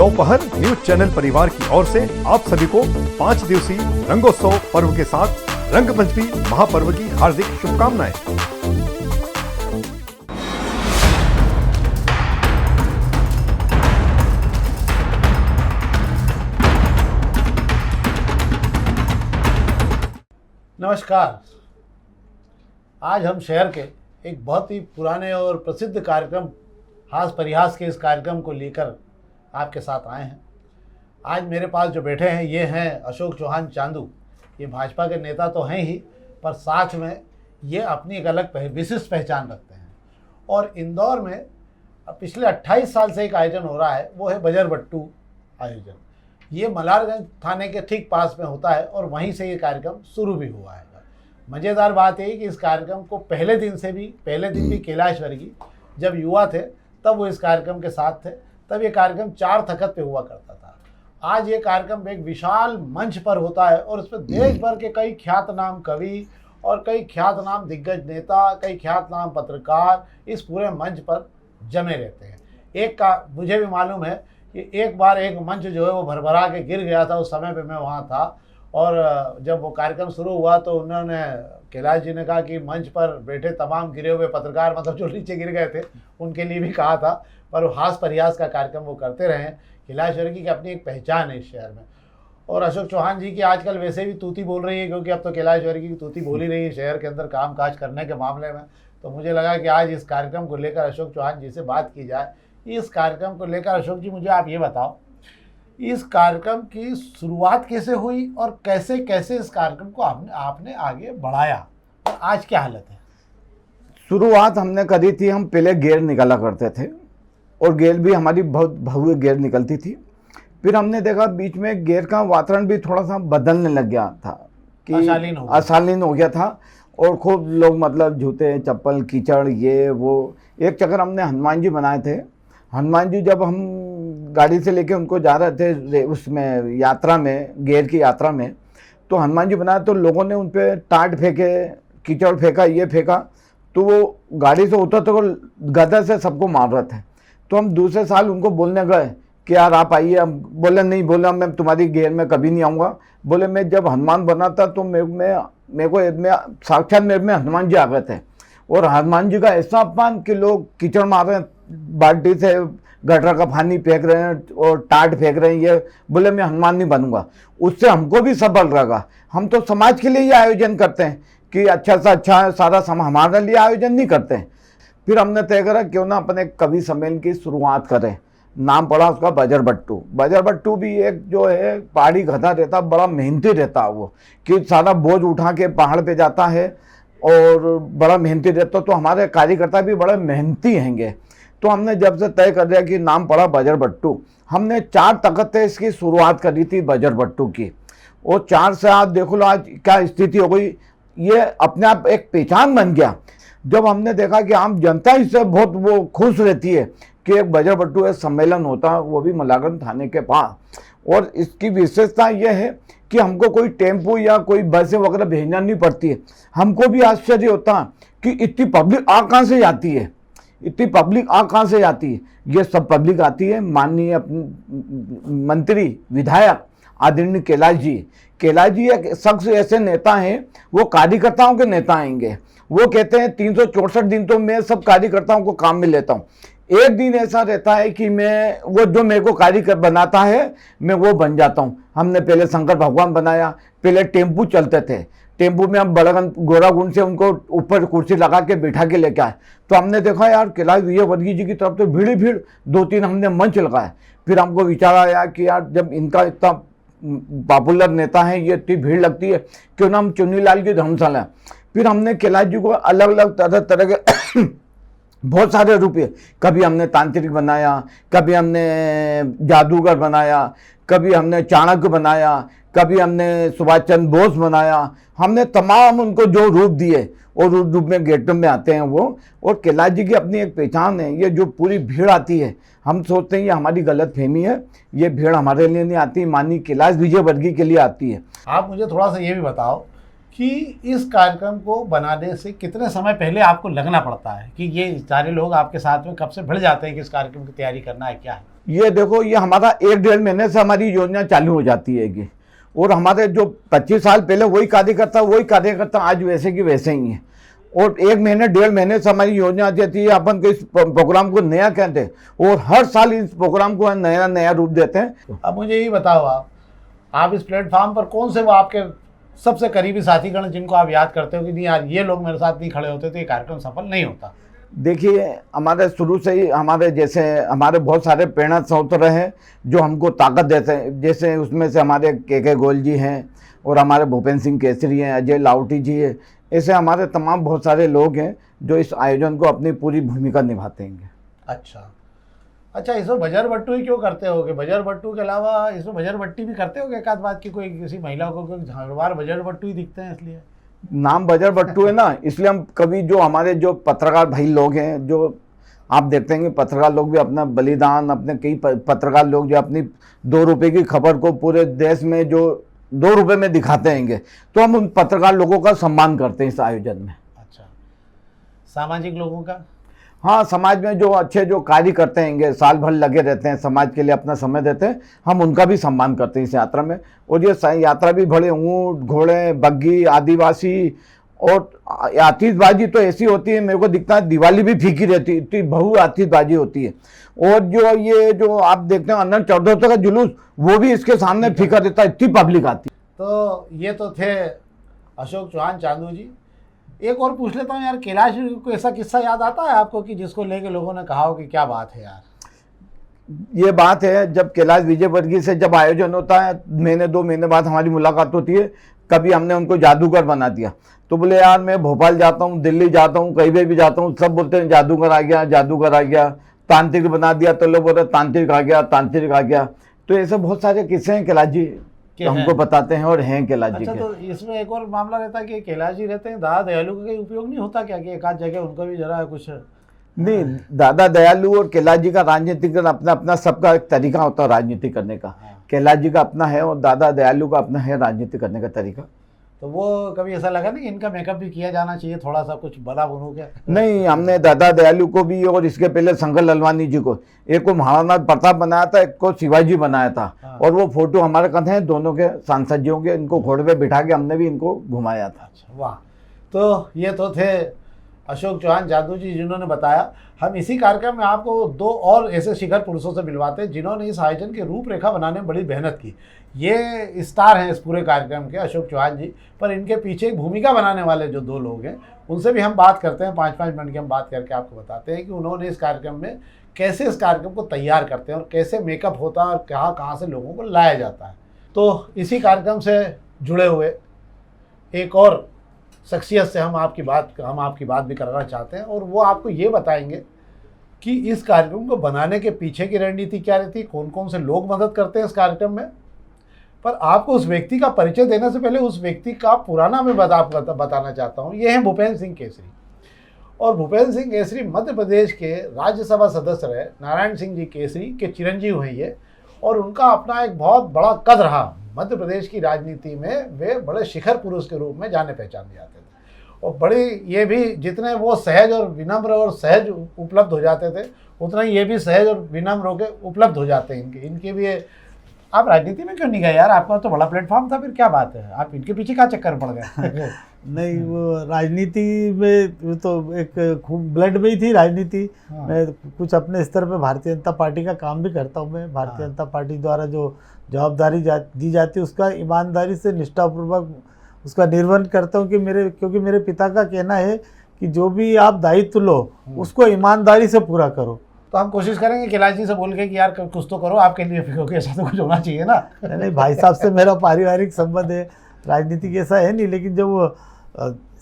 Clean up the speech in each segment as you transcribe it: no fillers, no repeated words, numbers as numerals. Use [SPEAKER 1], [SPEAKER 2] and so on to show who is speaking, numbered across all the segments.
[SPEAKER 1] दोपहर news channel परिवार की ओर से आप सभी को 5 दिवसीय रंगोत्सव पर्व के साथ रंगपंचमी महापर्व की हार्दिक शुभकामनाएं।
[SPEAKER 2] नमस्कार। आज हम शहर के एक बहुत ही पुराने और प्रसिद्ध कार्यक्रम हास परिहास के इस कार्यक्रम को लेकर आपके साथ आए हैं। आज मेरे पास जो बैठे हैं ये हैं अशोक चौहान चांदू। ये भाजपा के नेता तो हैं ही, पर साथ में ये अपनी एक अलग विशिष्ट पहचान रखते हैं। और इंदौर में पिछले 28 साल से एक आयोजन हो रहा है, वो है बजरबट्टू आयोजन। ये मलारगंज थाने के ठीक पास में होता है और वहीं से ये कार्यक्रम शुरू भी हुआ है। मज़ेदार बात है कि इस कार्यक्रम को पहले दिन भी कैलाश वर्गीय जब युवा थे तब वो इस कार्यक्रम के साथ थे। तब ये कार्यक्रम 4 तख्त पे हुआ करता था। आज ये कार्यक्रम एक विशाल मंच पर होता है और उसमें देश भर के कई ख्यातनाम कवि और कई ख्यातनाम दिग्गज नेता, कई ख्यातनाम पत्रकार इस पूरे मंच पर जमे रहते हैं। एक का मुझे भी मालूम है कि एक बार एक मंच जो है वो भरभरा के गिर गया था। उस समय पे मैं वहाँ था और जब वो कार्यक्रम शुरू हुआ तो उन्होंने कैलाश जी ने कहा कि मंच पर बैठे तमाम गिरे हुए पत्रकार, मतलब जो नीचे गिर गए थे, उनके लिए भी कहा था। पर हास परिहास का कार्यक्रम वो करते रहे। कैलाश वर्गीय की अपनी एक पहचान है इस शहर में। और अशोक चौहान जी की आजकल वैसे भी तूती बोल रही है, क्योंकि अब तो कैलाश वर्गीय की तूती बोली रही है शहर के अंदर काम काज करने के मामले में। तो मुझे लगा कि आज इस कार्यक्रम को लेकर अशोक चौहान जी से बात की जाए। इस कार्यक्रम को लेकर अशोक जी मुझे आप ये बताओ, इस कार्यक्रम की शुरुआत कैसे हुई और कैसे कैसे इस कार्यक्रम को आपने आगे बढ़ाया और आज क्या हालत है?
[SPEAKER 3] शुरुआत हमने करी थी, हम पहले गेर निकाला करते थे और गेर भी हमारी बहुत भव्य गेर निकलती थी। फिर हमने देखा बीच में गेर का वातावरण भी थोड़ा सा बदलने लग गया था कि अशालीन हो गया था और खूब लोग मतलब जूते चप्पल कीचड़ ये वो। एक चक्कर हमने हनुमान जी बनाए थे। हनुमान जी जब हम गाड़ी से लेके उनको जा रहे थे उसमें यात्रा में, गेर की यात्रा में, तो हनुमान जी बनाए तो लोगों ने उन पर टाट फेंके, कीचड़ फेंका, ये फेंका, तो वो गाड़ी से उतर तो गदर से सबको मार रहे थे। तो हम दूसरे साल उनको बोलने गए कि यार आप आइए। हम बोले नहीं, बोला मैं तुम्हारी गेर में कभी नहीं आऊँगा। बोले मैं जब हनुमान बना था तो मेरे को साक्षात मेरे में हनुमान जी आ गए थे और हनुमान जी का ऐसा अपमान कि लोग कीचड़ मार रहे हैं, बाल्टी से गटर का पानी फेंक रहे हैं और टाट फेंक रहे हैं, ये बोले मैं हनुमान नहीं बनूंगा। उससे हमको भी सबल लगा। हम तो समाज के लिए ही आयोजन करते हैं कि अच्छा से अच्छा सारा हमारे लिए आयोजन नहीं करते हैं। फिर हमने तय करा क्यों ना अपने कवि सम्मेलन की शुरुआत करें। नाम पड़ा उसका बजरबट्टू। बजरबट्टू भी एक जो है पहाड़ी गधा रहता, बड़ा मेहनती रहता वो, कि सारा बोझ उठा के पहाड़ पे जाता है और बड़ा मेहनती रहता। तो हमारे कार्यकर्ता भी बड़े मेहनती हैंगे। तो हमने जब से तय कर दिया कि नाम पड़ा बजरबट्टू, हमने 4 तख्त से इसकी शुरुआत करी थी बजरबट्टू की। और 4 से आप देखो लो आज क्या स्थिति हो गई। ये अपने आप एक पहचान बन गया। जब हमने देखा कि आम जनता इससे बहुत वो खुश रहती है कि एक बजरबट्टू एक सम्मेलन होता है, वो भी मलारगंज थाने के पास। और इसकी विशेषता यह है कि हमको कोई टेम्पो या कोई बसें वगैरह भेजना नहीं पड़ती है। हमको भी आश्चर्य होता है कि इतनी पब्लिक आ कहाँ से जाती है, इतनी पब्लिक आ कहाँ से जाती है। ये सब पब्लिक आती है माननीय मंत्री विधायक आदरणीय कैलाश जी। कैलाश जी एक शख्स ऐसे नेता हैं, वो कार्यकर्ताओं के नेता आएंगे। वो कहते हैं 364 दिन तो मैं सब कार्यकर्ताओं को काम में लेता हूँ। एक दिन ऐसा रहता है कि मैं वो जो मेरे को कार्य बनाता है मैं वो बन जाता हूँ। हमने पहले शंकर भगवान बनाया। पहले टेम्पू चलते थे, टेम्पू में हम बड़गन गोरागुंड से उनको ऊपर कुर्सी लगा के बैठा के लेके आए। तो हमने देखा यार कैलाश वर्गीय जी की तरफ तो भीड़ ही भीड़। 2-3 हमने मंच लगाए। फिर हमको विचार आया कि यार जब इनका इतना पॉपुलर नेता है, ये इतनी भीड़ लगती है, क्यों ना हम चुन्नीलाल की धर्मशाला। फिर हमने कैलाश जी को अलग अलग तरह तरह के बहुत सारे रूपये, कभी हमने तांत्रिक बनाया, कभी हमने जादूगर बनाया, कभी हमने चाणक्य बनाया, कभी हमने सुभाष चंद्र बोस बनाया। हमने तमाम उनको जो रूप दिए और उस रूप में गेटअप में आते हैं वो। और कैलाश जी की अपनी एक पहचान है। ये जो पूरी भीड़ आती है, हम सोचते हैं ये हमारी गलत फहमी है, ये भीड़ हमारे लिए नहीं आती, माननीय कैलाश वर्गीय के लिए आती है।
[SPEAKER 2] आप मुझे थोड़ा सा ये भी बताओ कि इस कार्यक्रम को बनाने से कितने समय पहले आपको लगना पड़ता है कि ये सारे लोग आपके साथ में कब से भिड़ जाते हैं कि इस कार्यक्रम की तैयारी करना है, क्या है?
[SPEAKER 3] ये देखो, ये हमारा 1-1.5 महीने से हमारी योजना चालू हो जाती है कि, और हमारे जो 25 साल पहले वही कार्यकर्ता आज वैसे की वैसे ही हैं। और 1-1.5 महीने से हमारी योजना आ जाती है। अपन को इस प्रोग्राम को नया कहते हैं और हर साल इस प्रोग्राम को नया नया रूप देते हैं।
[SPEAKER 2] अब मुझे यही बताओ, आप इस प्लेटफॉर्म पर कौन से वो आपके सबसे करीबी साथीगण जिनको आप याद करते हो कि नहीं यार ये लोग मेरे साथ नहीं खड़े होते तो ये कार्यक्रम सफल नहीं होता?
[SPEAKER 3] देखिए, हमारे शुरू से ही हमारे बहुत सारे प्रेरणा स्रोत रहे हैं जो हमको ताकत देते हैं। जैसे उसमें से हमारे के गोयल जी हैं और हमारे भूपेंद्र सिंह केसरी हैं, अजय लावटी जी है। ऐसे हमारे तमाम बहुत सारे लोग हैं जो इस आयोजन को अपनी पूरी भूमिका निभाते हैं।
[SPEAKER 2] अच्छा, इसमें बजर बट्टू ही क्यों करते हो? कि बजर बट्टू के अलावा इसमें बजर बट्टी भी करते हो? एक आध बात की कोई किसी महिला को हर बार बजर बट्टू ही दिखते हैं इसलिए
[SPEAKER 3] नाम बजर बट्टू है ना, इसलिए हम कभी जो हमारे जो पत्रकार भाई लोग हैं, जो आप देखते हैं कि पत्रकार लोग भी अपना बलिदान, अपने कई पत्रकार लोग जो अपनी 2 रुपये की खबर को पूरे देश में जो 2 रुपये में दिखाते हैं, तो हम उन पत्रकार लोगों का सम्मान करते हैं इस आयोजन में।
[SPEAKER 2] अच्छा, सामाजिक लोगों का?
[SPEAKER 3] हाँ, समाज में जो अच्छे जो कार्य करते हैं, साल भर लगे रहते हैं, समाज के लिए अपना समय देते हैं, हम उनका भी सम्मान करते हैं इस यात्रा में। और ये यात्रा भी बड़े ऊँट, घोड़े, बग्घी, आदिवासी और आतिशबाजी तो ऐसी होती है, मेरे को दिखता है दिवाली भी फीकी रहती है, इतनी बहु आतिशबाजी होती है। और जो आप देखते हैं अनंत चतुर्दशी का जुलूस, वो भी इसके सामने फीका रहता है, इतनी पब्लिक आती है।
[SPEAKER 2] तो ये तो थे अशोक चौहान चांदू जी। एक और पूछ लेता हूँ यार, कैलाश को ऐसा किस्सा याद आता है आपको कि जिसको लेके लोगों ने कहा हो कि क्या बात है यार?
[SPEAKER 3] ये बात है, जब कैलाश विजयवर्गीय से जब आयोजन होता है, 1-2 महीने बाद हमारी मुलाकात होती है। कभी हमने उनको जादूगर बना दिया, तो बोले यार मैं भोपाल जाता हूँ, दिल्ली जाता हूँ, कहीं भी जाता हूँ, सब बोलते हैं जादूगर आ गया, जादूगर आ गया। तांत्रिक बना दिया तो लोग बोलते हैं तांत्रिक आ गया, तांत्रिक आ गया। तो ऐसे बहुत सारे किस्से हैं कैलाश जी हमको बताते हैं और हैं कैलाश जी।
[SPEAKER 2] अच्छा, तो इसमें एक और मामला रहता है कि कैलाश जी रहते हैं, दादा दयालु का उपयोग नहीं होता क्या कि एक आध जगह उनका भी जरा कुछ?
[SPEAKER 3] नहीं, दादा दयालु और कैलाश जी का राजनीतिक अपना अपना सबका एक तरीका होता है राजनीति करने का। कैलाश जी का अपना है और दादा दयालु का अपना है राजनीति करने का तरीका।
[SPEAKER 2] तो वो कभी ऐसा लगा नहीं कि इनका मेकअप भी किया जाना चाहिए, थोड़ा सा कुछ बड़ा बनू क्या?
[SPEAKER 3] नहीं, हमने दादा दयालु को भी और इसके पहले शंकर ललवानी जी को, एक को महाराणा प्रताप बनाया था, एक को शिवाजी बनाया था। और वो फोटो हमारे कथे हैं दोनों के सांसद जियों के, इनको घोड़े पे बिठा के हमने भी इनको घुमाया था।
[SPEAKER 2] अच्छा, वाह। तो ये तो थे अशोक चौहान जादू जी जिन्होंने बताया। हम इसी कार्यक्रम में आपको 2 और ऐसे शिखर पुरुषों से मिलवाते हैं जिन्होंने इस आयोजन की रूपरेखा बनाने में बड़ी मेहनत की। ये स्टार हैं इस पूरे कार्यक्रम के, अशोक चौहान जी, पर इनके पीछे एक भूमिका बनाने वाले जो 2 लोग हैं उनसे भी हम बात करते हैं। 5-5 मिनट की हम बात करके आपको बताते हैं कि उन्होंने इस कार्यक्रम में कैसे इस कार्यक्रम को तैयार करते हैं और कैसे मेकअप होता है और कहाँ से लोगों को लाया जाता है। तो इसी कार्यक्रम से जुड़े हुए एक और शख्सियत से हम आपकी बात भी कराना चाहते हैं और वो आपको ये बताएंगे कि इस कार्यक्रम को बनाने के पीछे की रणनीति क्या रहती है, कौन कौन से लोग मदद करते हैं इस कार्यक्रम में। पर आपको उस व्यक्ति का परिचय देने से पहले उस व्यक्ति का पुराना मैं बताना चाहता हूँ। ये हैं भूपेंद्र सिंह केसरी। और भूपेंद्र सिंह केसरी मध्य प्रदेश के राज्यसभा सदस्य रहे, नारायण सिंह जी केसरी के चिरंजीव हैं ये, और उनका अपना एक बहुत बड़ा कद रहा मध्य प्रदेश की राजनीति में। वे बड़े शिखर पुरुष के रूप में जाने पहचाने जाते थे और बड़े ये भी जितने वो सहज और विनम्र और सहज उपलब्ध हो जाते थे, उतना ही ये भी सहज और विनम्र होकर उपलब्ध हो जाते हैं। इनके भी आप राजनीति में क्यों नहीं गए यार? आपका तो बड़ा प्लेटफॉर्म था, फिर क्या बात है, आप इनके पीछे क्या चक्कर पड़ गए?
[SPEAKER 4] नहीं, वो राजनीति में तो एक खूब ब्लड में ही थी राजनीति। मैं कुछ अपने स्तर पे भारतीय जनता पार्टी का काम भी करता हूँ। मैं भारतीय जनता पार्टी द्वारा जो जवाबदारी दी जाती है उसका ईमानदारी से निष्ठापूर्वक उसका निर्वहन करता हूँ। क्योंकि मेरे पिता का कहना है कि जो भी आप दायित्व लो उसको ईमानदारी से पूरा करो।
[SPEAKER 2] तो हम कोशिश करेंगे कैलाश जी से बोल के कि यार कुछ तो करो आपके लिए, क्योंकि ऐसा तो कुछ होना चाहिए ना।
[SPEAKER 4] नहीं, भाई साहब से मेरा पारिवारिक संबंध है, राजनीतिक ऐसा है नहीं, लेकिन जब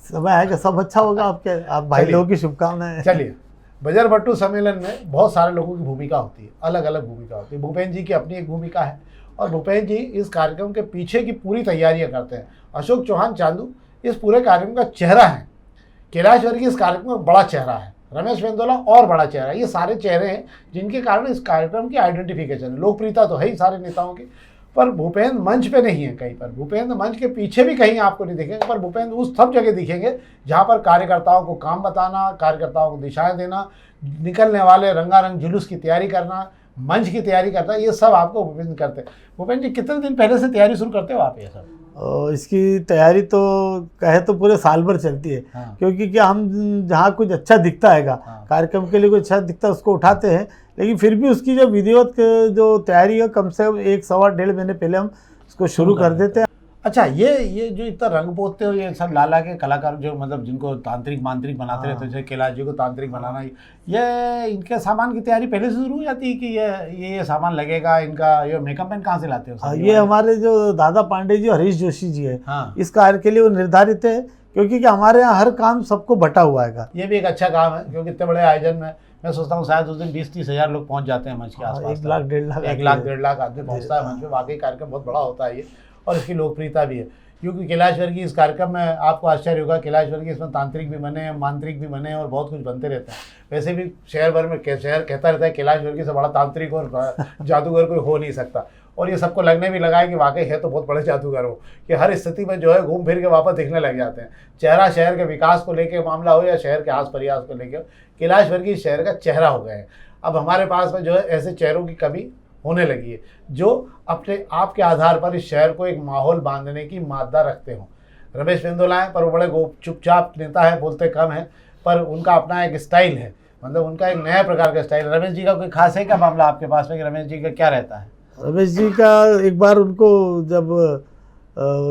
[SPEAKER 4] समय आएगा सब अच्छा होगा। आप भाई लोगों की शुभकामनाएं।
[SPEAKER 2] चलिए, बजर बट्टू सम्मेलन में बहुत सारे लोगों की भूमिका होती है, अलग अलग भूमिका होती है। भूपेंद्र जी की अपनी एक भूमिका है और भूपेंद्र जी इस कार्यक्रम के पीछे की पूरी तैयारियां करते हैं। अशोक चौहान चांदू इस पूरे कार्यक्रम का चेहरा है। कैलाश वर्गीय इस कार्यक्रम का बड़ा चेहरा है। रमेश मेंदोला और बड़ा चेहरा है। ये सारे चेहरे हैं जिनके कारण इस कार्यक्रम की आइडेंटिफिकेशन है। लोकप्रियता तो है ही सारे नेताओं की, पर भूपेंद्र मंच पे नहीं है कहीं पर, भूपेंद्र मंच के पीछे भी कहीं आपको नहीं दिखेंगे, पर भूपेंद्र उस सब जगह दिखेंगे जहाँ पर कार्यकर्ताओं को काम बताना, कार्यकर्ताओं को दिशाएं देना, निकलने वाले रंगारंग जुलूस की तैयारी करना, मंच की तैयारी करना, ये सब आपको भूपेंद्र करते हैं। भूपेंद्र जी कितने दिन पहले से तैयारी शुरू करते हो आप ये सब?
[SPEAKER 4] और इसकी तैयारी तो कहे तो पूरे साल भर चलती है।
[SPEAKER 2] हाँ।
[SPEAKER 4] क्योंकि क्या हम जहाँ कुछ अच्छा दिखता है
[SPEAKER 2] हाँ।
[SPEAKER 4] कार्यक्रम के लिए कुछ अच्छा दिखता है उसको उठाते हैं, लेकिन फिर भी उसकी जो विधिवत जो तैयारी है कम से कम 1-1.5 महीने पहले हम उसको शुरू कर देते हैं।
[SPEAKER 2] अच्छा, ये जो इतना रंग पोतते हो, ये सब लाला के कलाकार जो मतलब जिनको तांत्रिक मांत्रिक बनाते रहते हैं, जैसे कैलाश जी को तांत्रिक बनाना, ये इनके सामान की तैयारी पहले से शुरू हो जाती है कि ये सामान लगेगा, इनका ये मेकअप मैन कहाँ से लाते हो?
[SPEAKER 4] ये हमारे जो दादा पांडे जी, हरीश जोशी जी है,
[SPEAKER 2] हाँ।
[SPEAKER 4] इस कार्य के लिए वो निर्धारित है, क्योंकि कि हमारे यहाँ हर काम सबको बटा हुआ है।
[SPEAKER 2] ये भी एक अच्छा काम है, क्योंकि इतने बड़े आयोजन में मैं सोचता हूँ शायद उस दिन 20-30 हज़ार लोग पहुँच जाते हैं मंच के आसपास।
[SPEAKER 4] 1 लाख 1.5 लाख
[SPEAKER 2] 1 लाख 1.5 लाख आदमी पहुँचता है मंच पे। वाकई कार्यक्रम बहुत बड़ा होता है ये, और इसकी लोकप्रियता भी है। क्योंकि कैलाश वर्गीय इस कार्यक्रम में आपको आश्चर्य होगा, कैलाश वर्गीय इसमें तांत्रिक भी बने, मांत्रिक भी बने, और बहुत कुछ बनते रहते हैं। वैसे भी शहर भर में शहर कहता रहता है कैलाश वर्गीय से बड़ा तांत्रिक और जादूगर कोई हो नहीं सकता, और ये सबको लगने भी लगा है कि वाकई है तो बहुत बड़े जादूगर हो, कि हर स्थिति में जो है घूम फिर के वापस दिखने लग जाते हैं। चेहरा शहर के विकास को लेकर मामला हो या शहर के आस परियास को लेकर, कैलाश वर्गीय शहर का चेहरा हो गए हैं। अब हमारे पास में जो है ऐसे चेहरों की कमी होने लगी है, जो अपने आप के आधार पर इस शहर को एक माहौल बांधने की मादा रखते हों। रमेश मेंदोला हैं, पर वो बड़े चुपचाप नेता है, बोलते कम है, पर उनका अपना एक स्टाइल है, मतलब उनका एक नया प्रकार का स्टाइल। रमेश जी का कोई खास है क्या मामला आपके पास में, कि रमेश जी का क्या रहता है?
[SPEAKER 4] रमेश जी का एक बार उनको जब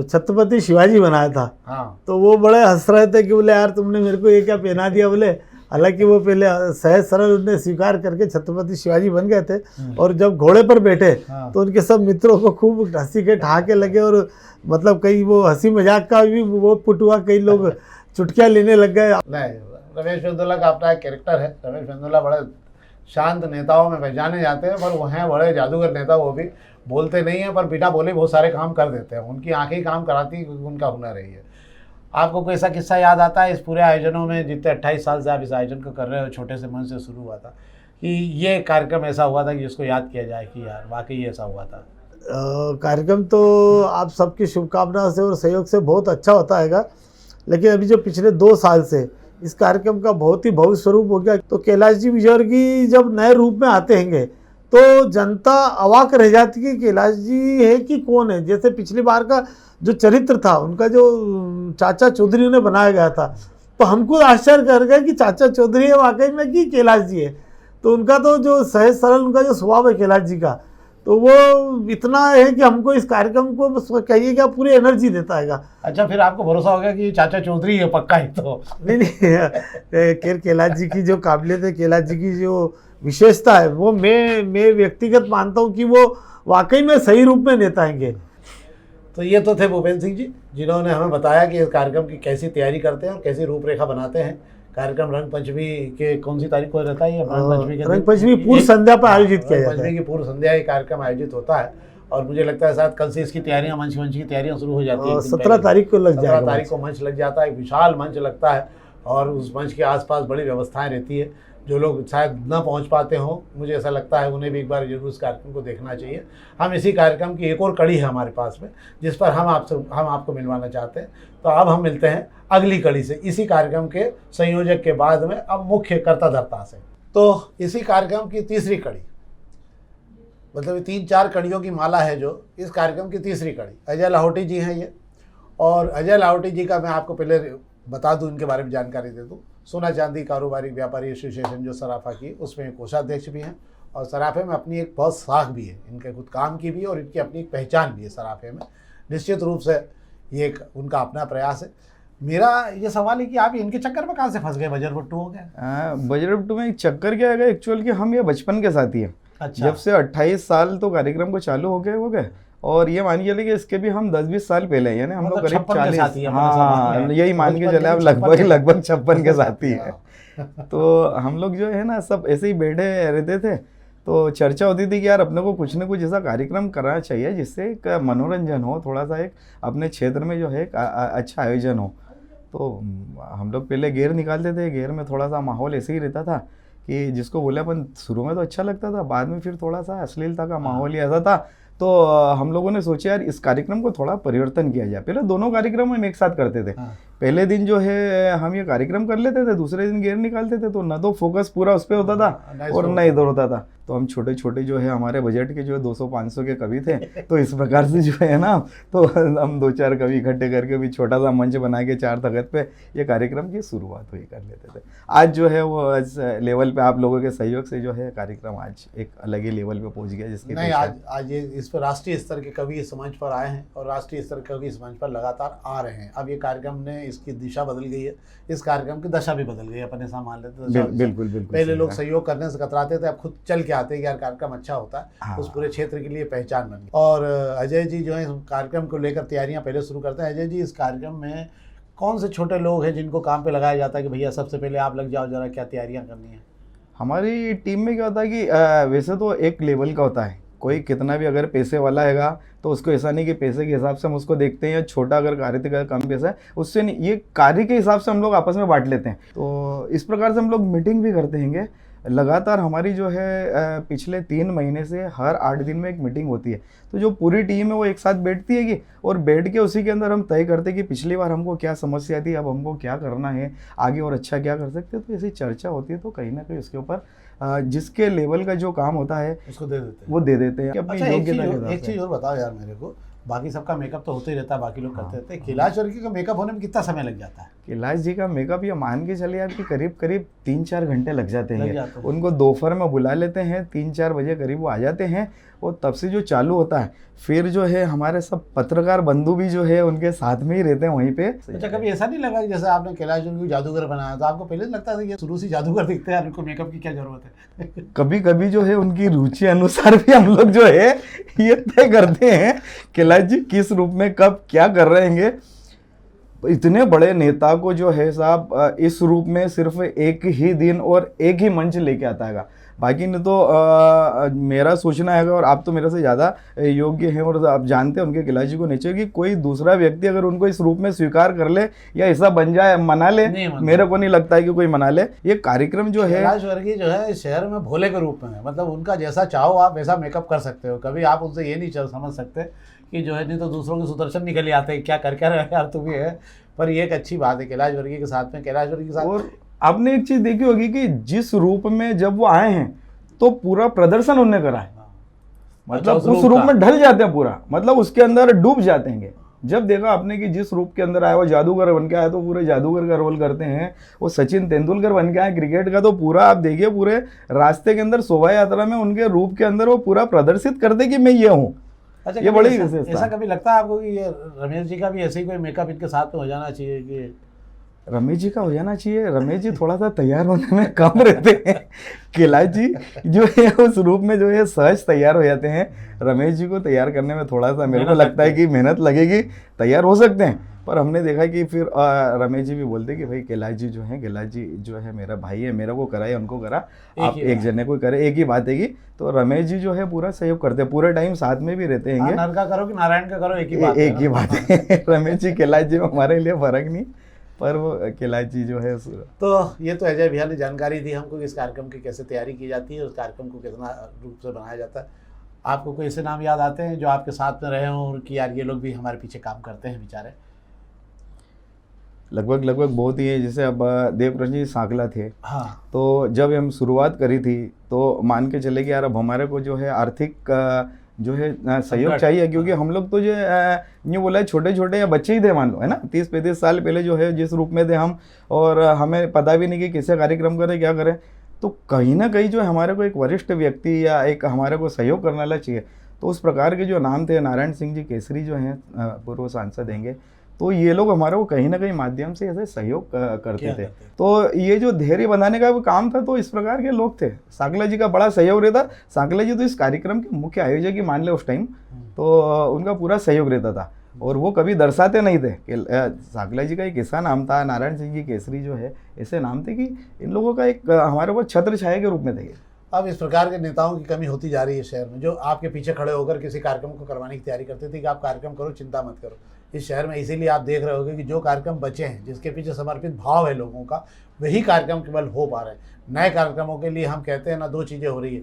[SPEAKER 4] छत्रपति शिवाजी बनाया था,
[SPEAKER 2] हाँ,
[SPEAKER 4] तो वो बड़े हंस रहे थे कि बोले यार तुमने मेरे को ये क्या पहना दिया बोले। हालांकि वो पहले सहज सरल उन्हें स्वीकार करके छत्रपति शिवाजी बन गए थे, और जब घोड़े पर बैठे तो उनके सब मित्रों को खूब हंसी के ठहाके लगे, और मतलब कई वो हंसी मजाक का भी वो पुट हुआ, कई लोग चुटकियाँ लेने लग गए।
[SPEAKER 2] नहीं, रमेश मेंदोला का अपना एक कैरेक्टर है। रमेश मेंदोला बड़े शांत नेताओं में पहचाने जाते हैं, पर वो हैं बड़े जादूगर नेता। वो भी बोलते नहीं हैं, पर बिना बोले बहुत सारे काम कर देते हैं। उनकी आंखें ही काम कराती हैं, क्योंकि उनका हुनर है ये। आपको कोई ऐसा किस्सा याद आता है इस पूरे आयोजनों में, जितने 28 साल से आप इस आयोजन को कर रहे हो, छोटे से मंच से शुरू हुआ था, कि ये कार्यक्रम ऐसा हुआ था कि जिसको याद किया जाए कि यार वाकई ऐसा हुआ था?
[SPEAKER 4] कार्यक्रम तो आप सबकी शुभकामना से और सहयोग से बहुत अच्छा होता है, लेकिन अभी जो पिछले 2 साल से इस कार्यक्रम का बहुत ही भव्य स्वरूप हो गया। तो कैलाश जी विजयवर्गीय जब नए रूप में आते हैं तो जनता अवाक रह जाती है कि कैलाश जी है कि कौन है। जैसे पिछली बार का जो चरित्र था, उनका जो चाचा चौधरी ने बनाया गया था, तो हमको आश्चर्य कर गया कि चाचा चौधरी है वाकई में कि कैलाश जी है। तो उनका तो जो सहज सरल उनका जो स्वभाव है कैलाश जी का, तो वो इतना है कि हमको इस कार्यक्रम को बस कहिए क्या पूरी एनर्जी देता है।
[SPEAKER 2] अच्छा, फिर आपको भरोसा हो गया कि चाचा चौधरी है पक्का ही? तो
[SPEAKER 4] नहीं, कैलाश जी की जो काबिलियत है, कैलाश जी की जो विशेषता है, वो मैं व्यक्तिगत मानता हूँ कि वो वाकई में सही रूप में नेता हैं।
[SPEAKER 2] तो ये तो थे भूपेंद्र सिंह जी, जिन्होंने हमें बताया कि इस कार्यक्रम की कैसी तैयारी करते हैं और कैसी रूपरेखा बनाते हैं। कार्यक्रम रंग पंचमी के कौन सी तारीख को रहता है ये?
[SPEAKER 4] रंग पंचमी पूर्व संध्या पर आयोजित किया जाता है।
[SPEAKER 2] पंचमी की पूर्व संध्या ये कार्यक्रम आयोजित होता है, और मुझे लगता है शायद कल से इसकी तैयारियां, मंच की तैयारियां शुरू हो जाती है।
[SPEAKER 4] 17 तारीख को लग जाएगा।
[SPEAKER 2] 17 तारीख को मंच लग जाता है, एक विशाल मंच लगता है, और उस मंच के आसपास बड़ी व्यवस्थाएं रहती है। जो लोग शायद न पहुंच पाते हों, मुझे ऐसा लगता है उन्हें भी एक बार जरूर इस कार्यक्रम को देखना चाहिए। हम इसी कार्यक्रम की एक और कड़ी है हमारे पास में, जिस पर हम आपको मिलवाना चाहते हैं। तो अब हम मिलते हैं अगली कड़ी से, इसी कार्यक्रम के संयोजक के बाद में, अब मुख्य कर्ता धर्ता से। तो इसी कार्यक्रम की तीसरी कड़ी, मतलब 3-4 कड़ियों की माला है जो इस कार्यक्रम की तीसरी कड़ी, अजय लाहौटी जी हैं ये। और अजय लाहौटी जी का मैं आपको पहले बता दूं, इनके बारे में जानकारी दे दूं। सोना चांदी कारोबारी व्यापारी एसोसिएशन जो सराफा की, उसमें कोषाध्यक्ष भी हैं, और सराफे में अपनी एक बहुत साख भी है, इनके खुद काम की भी, और इनकी अपनी एक पहचान भी है सराफे में। निश्चित रूप से ये एक उनका अपना प्रयास है। मेरा ये सवाल है कि आप इनके चक्कर में कहाँ से फंस गए, बजरबट्टू हो गए?
[SPEAKER 5] बजरबट्टू में एक चक्कर क्या है एक्चुअल कि हम ये बचपन के साथी हैं।
[SPEAKER 2] अच्छा।
[SPEAKER 5] जब से 28 साल तो कार्यक्रम को चालू हो गए, और ये मान के चले कि इसके भी हम 10-20 साल पहले, यानी हम लोग करीब 40, हाँ यही मान के चले आप, लगभग 56 के साथी है। तो हम लोग जो है ना सब ऐसे ही बैठे रहते थे, तो चर्चा होती थी कि यार अपने को कुछ न कुछ ऐसा कार्यक्रम करना चाहिए जिससे एक मनोरंजन हो, थोड़ा सा एक अपने क्षेत्र में जो है एक अच्छा आयोजन हो। तो हम लोग पहले गेर निकालते थे, गेर में थोड़ा सा माहौल ऐसे ही रहता था कि जिसको बोले अपन, शुरू में तो अच्छा लगता था, बाद में फिर थोड़ा सा अश्लीलता का माहौल ही ऐसा था। तो हम लोगों ने सोचा यार इस कार्यक्रम को थोड़ा परिवर्तन किया जाए। पहले दोनों कार्यक्रम हम एक साथ करते थे।
[SPEAKER 2] हाँ।
[SPEAKER 5] पहले दिन जो है हम ये कार्यक्रम कर लेते थे, दूसरे दिन गेयर निकालते थे, तो ना तो फोकस पूरा उस पर होता था और ना इधर होता था। तो हम छोटे छोटे जो है हमारे बजट के जो है 200-500 के कवि थे, तो इस प्रकार से जो है ना, तो हम 2-4 कवि इकट्ठे करके भी छोटा सा मंच बना के 4 तख्त पे ये कार्यक्रम की शुरुआत हुई कर लेते थे। आज जो है वो इस लेवल पे आप लोगों के सहयोग से जो है कार्यक्रम आज एक अलग ही लेवल पे पहुंच गया, जिसकी
[SPEAKER 2] नहीं आज ये इस पर राष्ट्रीय स्तर के कवि इस मंच पर आए हैं और राष्ट्रीय स्तर के कवि इस मंच पर लगातार आ रहे हैं। अब ये कार्यक्रम ने इसकी दिशा बदल गई है, इस कार्यक्रम की दशा भी बदल गई है, अपने साथ मान लेते हैं।
[SPEAKER 5] बिल्कुल
[SPEAKER 2] पहले लोग सहयोग करने से कतराते थे, अब खुद चल के आते हैं कि यार कार्यक्रम अच्छा होता है।
[SPEAKER 5] हाँ।
[SPEAKER 2] उस पूरे क्षेत्र के लिए पहचान बन गई। और अजय जी जो है इस कार्यक्रम को लेकर तैयारियां पहले शुरू करते हैं। अजय जी, इस कार्यक्रम में कौन से छोटे लोग हैं जिनको काम पे लगाया जाता है कि भैया सबसे पहले आप लग जाओ, जरा क्या तैयारियां करनी है?
[SPEAKER 5] हमारी टीम में क्या होता है कि वैसे तो एक लेवल का होता है, कोई कितना भी अगर पैसे वाला हैगा तो उसको ऐसा नहीं कि पैसे के हिसाब से हम उसको देखते हैं, या छोटा अगर कार्य का कम पैसा है उससे नहीं, ये कार्य के हिसाब से हम लोग आपस में बांट लेते हैं। तो इस प्रकार से हम लोग मीटिंग भी करते हैं लगातार। हमारी जो है पिछले 3 महीने से हर 8 दिन में एक मीटिंग होती है, तो जो पूरी टीम है वो एक साथ बैठती है कि और बैठ के उसी के अंदर हम तय करते हैं कि पिछली बार हमको क्या समस्या थी, अब हमको क्या करना है, आगे और अच्छा क्या कर सकते हैं। तो ऐसी चर्चा होती है, तो कहीं ना कहीं उसके ऊपर जिसके लेवल का जो काम होता है
[SPEAKER 2] उसको दे देते हैं,
[SPEAKER 5] वो दे देते हैं अपनी योग्यता के हिसाब से।
[SPEAKER 2] एक चीज़ और बताओ यार मेरे को, बाकी सबका मेकअप तो होता ही रहता है, बाकी लोग करते रहते हैं, कैलाश वर्गीय का मेकअप होने में कितना समय लग जाता है?
[SPEAKER 5] कैलाश जी का मेकअप ये मान के चलिए आपकी करीब 3-4 घंटे लग जाते हैं।
[SPEAKER 2] हैं।
[SPEAKER 5] उनको दोपहर में बुला लेते हैं, 3-4 बजे करीब वो आ जाते हैं, और तब से जो चालू होता है फिर जो है हमारे सब पत्रकार बंधु भी जो है उनके साथ में ही रहते हैं वहीं पे।
[SPEAKER 2] अच्छा, कभी ऐसा नहीं लगा कि जैसे आपने कैलाश जी को जादूगर बनाया, तो आपको पहले लगता था कि शुरू से जादूगर दिखते हैं, उनको मेकअप की क्या जरूरत है?
[SPEAKER 5] कभी कभी जो है उनकी रुचि अनुसार भी हम लोग जो है ये तय करते हैं कैलाश जी किस रूप में कब क्या कर रहे हैं। इतने बड़े नेता को जो है साहब इस रूप में सिर्फ एक ही दिन और एक ही मंच लेके आता है। बाकी ने तो मेरा सोचना है, और आप तो मेरे से ज़्यादा योग्य हैं और आप जानते हैं उनके कैलाश जी को नेचर कि कोई दूसरा व्यक्ति अगर उनको इस रूप में स्वीकार कर ले या ऐसा बन जाए, मना ले, मेरे को नहीं लगता है कि कोई मना ले। ये कार्यक्रम जो है
[SPEAKER 2] कैलाश वर्गीय जो है इस शहर में भोले के रूप में है, मतलब उनका जैसा चाहो आप वैसा मेकअप कर सकते हो। कभी आप उनसे ये नहीं समझ सकते कि जो है नहीं तो दूसरों के सुदर्शन निकल ही आते हैं, क्या कर क्या रहे यार तुम ही है। पर ये एक अच्छी बात है कैलाश वर्गीय के साथ में, कैलाश वर्गीय के साथ।
[SPEAKER 5] और आपने एक चीज देखी होगी कि जिस रूप में जब वो आए हैं तो पूरा प्रदर्शन उन्होंने करा है, मतलब उस रूप में ढल जाते हैं पूरा, मतलब उसके अंदर डूब जाते हैं। जब देखा आपने कि जिस रूप के अंदर आया वो जादूगर बन के आया, तो पूरे जादूगर का रोल करते हैं। वो सचिन तेंदुलकर बन के आए क्रिकेट का, तो पूरा आप देखिए पूरे रास्ते के अंदर शोभा यात्रा में उनके रूप के अंदर वो पूरा प्रदर्शित करते कि मैं ये हूँ।
[SPEAKER 2] अच्छा,
[SPEAKER 5] ये बड़ी
[SPEAKER 2] ऐसा कभी लगता है आपको कि ये रमेश जी का भी ऐसे ही कोई मेकअप इनके साथ में हो जाना चाहिए? कि
[SPEAKER 5] रमेश जी का हो जाना चाहिए। रमेश जी थोड़ा सा तैयार होने में कम रहते हैं, कैलाश जी जो है उस रूप में जो है सहज तैयार हो जाते हैं। रमेश जी को तैयार करने में थोड़ा सा मेरे को लगता है कि मेहनत लगेगी, तैयार हो सकते हैं, पर हमने देखा कि फिर रमेश जी भी बोलते कि भाई कैलाश जी जो है मेरा भाई है, मेरे को कराए उनको करा, आप एक जने को करे, एक ही बात है कि। तो रमेश जी जो है पूरा सहयोग करते हैं, पूरे टाइम साथ में भी रहते हैं।
[SPEAKER 2] नर का करो कि नारायण का करो, एक ही बात
[SPEAKER 5] है। रमेश जी कैलाश जी में हमारे लिए फर्क नहीं, पर वो कैलाश जी जो है।
[SPEAKER 2] तो ये तो अजय भैया ने जानकारी दी हमको कि इस कार्यक्रम की कैसे तैयारी की जाती है, उस कार्यक्रम को कितना रूप से बनाया जाता है। आपको कोई ऐसे नाम याद आते हैं जो आपके साथ में रहे हों और कि यार ये लोग भी हमारे पीछे काम करते हैं बेचारे?
[SPEAKER 5] लगभग बहुत ही है। जैसे अब देवप्रकाश जी सांकला थे,
[SPEAKER 2] हाँ,
[SPEAKER 5] तो जब हम शुरुआत करी थी तो मान के चले कि यार अब हमारे को जो है आर्थिक जो है सहयोग चाहिए, क्योंकि हम लोग तो जो ये बोला है छोटे छोटे या बच्चे ही थे, मान लो है ना, 30-35 साल पहले जो है जिस रूप में थे हम, और हमें पता भी नहीं कि कैसे कार्यक्रम करें क्या करें। तो कहीं ना कहीं जो है हमारे को एक वरिष्ठ व्यक्ति या एक हमारे को सहयोग करने वाला चाहिए। तो उस प्रकार के जो नाम थे, नारायण सिंह जी केसरी जो हैं पूर्व सांसद हैंगे, तो ये लोग हमारे को कहीं ना कहीं माध्यम से ऐसे सहयोग करते थे। तो ये जो धैर्य बनाने का काम था, तो इस प्रकार के लोग थे। सांकला जी का बड़ा सहयोग रहता। सांकला जी तो इस कार्यक्रम के मुख्य आयोजक ही मान ले उस टाइम, तो उनका पूरा सहयोग रहता था, और वो कभी दर्शाते नहीं थे कि सांकला जी का एक ऐसा नाम था, नारायण सिंह जी केसरी जो है ऐसे नाम थे कि इन लोगों का एक हमारे ऊपर छत्र छाया के रूप में थे।
[SPEAKER 2] अब इस प्रकार के नेताओं की कमी होती जा रही है शहर में, जो आपके पीछे खड़े होकर किसी कार्यक्रम को करवाने की तैयारी करते थे कि आप कार्यक्रम करो, चिंता मत करो। इस शहर में इसीलिए आप देख रहे होगे कि जो कार्यक्रम बचे हैं, जिसके पीछे समर्पित भाव है लोगों का, वही कार्यक्रम केवल हो पा रहे हैं। नए कार्यक्रमों के लिए हम कहते हैं ना, दो चीज़ें हो रही है,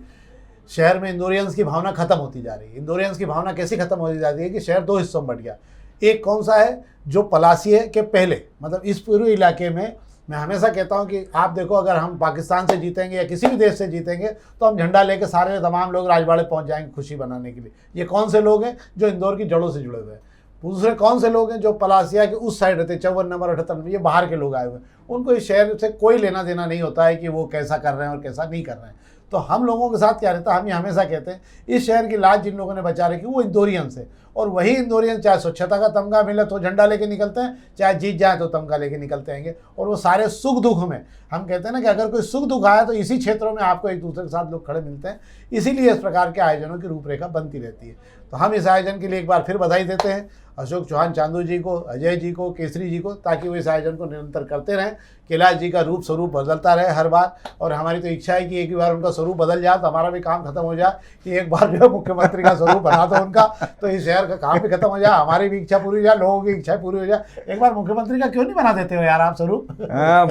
[SPEAKER 2] शहर में इंदौरियंस की भावना खत्म होती जा रही है। इंदौरियंस की भावना कैसी खत्म होती जा रही है कि शहर दो हिस्सों में बट गया। एक कौन सा है, जो पलासिए के पहले, मतलब इस पूरे इलाके में मैं हमेशा कहता हूं कि आप देखो, अगर हम पाकिस्तान से जीतेंगे या किसी भी देश से जीतेंगे तो हम झंडा लेके सारे तमाम लोग राजवाड़े पहुंच जाएंगे खुशी बनाने के लिए। ये कौन से लोग हैं, जो इंदौर की जड़ों से जुड़े हुए हैं। दूसरे कौन से लोग हैं, जो पलासिया के उस साइड रहते, 54 नंबर 78 नंबर, ये बाहर के लोग आए हुए हैं। उनको इस शहर से कोई लेना देना नहीं होता है कि वो कैसा कर रहे हैं और कैसा नहीं कर रहे हैं। तो हम लोगों के साथ क्या रहता है, हम ये हमेशा कहते हैं इस शहर की लाज जिन लोगों ने बचा रखी वो इंदौरियंस है। और वही इंदौरियंस चाहे स्वच्छता का तमगा मिले तो झंडा लेके निकलते हैं, चाहे जीत जाए तो तमगा लेके निकलते हैं। और वो सारे सुख दुख में, हम कहते हैं ना कि अगर कोई सुख दुख आया तो इसी क्षेत्रों में आपको एक दूसरे के साथ लोग खड़े मिलते हैं। इसीलिए इस प्रकार के आयोजनों की रूपरेखा बनती रहती है। तो हम इस आयोजन के लिए एक बार फिर बधाई देते हैं अशोक चौहान चांदू जी को, अजय जी को, केसरी जी को, ताकि वो इस आयोजन को निरंतर करते रहें। कैलाश जी का रूप स्वरूप बदलता रहे हर बार, और हमारी तो इच्छा है कि एक बार उनका स्वरूप बदल जाए तो हमारा भी काम खत्म हो जाए, कि एक बार जो है मुख्यमंत्री का स्वरूप बना दो उनका, तो इस शहर का काम भी खत्म हो जाए, हमारी भी इच्छा पूरी हो जाए, लोगों की इच्छा पूरी हो जाए। एक बार मुख्यमंत्री का क्यों नहीं बना देते हो यार आप स्वरूप?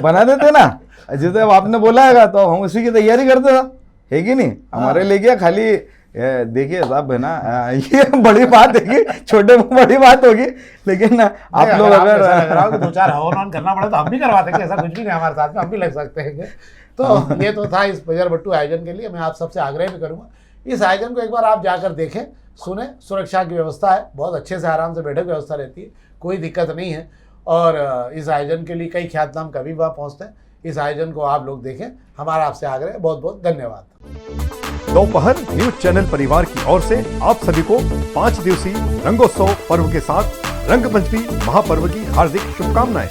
[SPEAKER 5] बना देते ना, जैसे अब आपने बोला है तो हम उसी की तैयारी करते था, है कि नहीं? हमारे लिए क्या खाली देखिए साहब है ना, ये बड़ी बात है कि छोटे में बड़ी बात होगी, लेकिन आप लोग अगर
[SPEAKER 2] 2-4 हवन करना पड़े तो हम भी करवा देंगे, ऐसा कुछ भी नहीं हमारे साथ में, हम भी लग सकते हैं। तो ये तो था इस बजरबट्टू आयोजन के लिए। मैं आप सबसे आग्रह भी करूँगा, इस आयोजन को एक बार आप जाकर देखें, सुने। सुरक्षा की व्यवस्था है, बहुत अच्छे से आराम से बैठक व्यवस्था रहती है, कोई दिक्कत नहीं है। और इस आयोजन के लिए कई ख्यातनाम कभी वहाँ पहुँचते हैं। इस आयोजन को आप लोग देखें, हमारा आपसे आग्रह है। बहुत बहुत धन्यवाद।
[SPEAKER 1] दोपहर न्यूज चैनल परिवार की ओर से आप सभी को 5 दिवसीय रंगोत्सव पर्व के साथ रंगपंचमी महापर्व की हार्दिक शुभकामनाएं।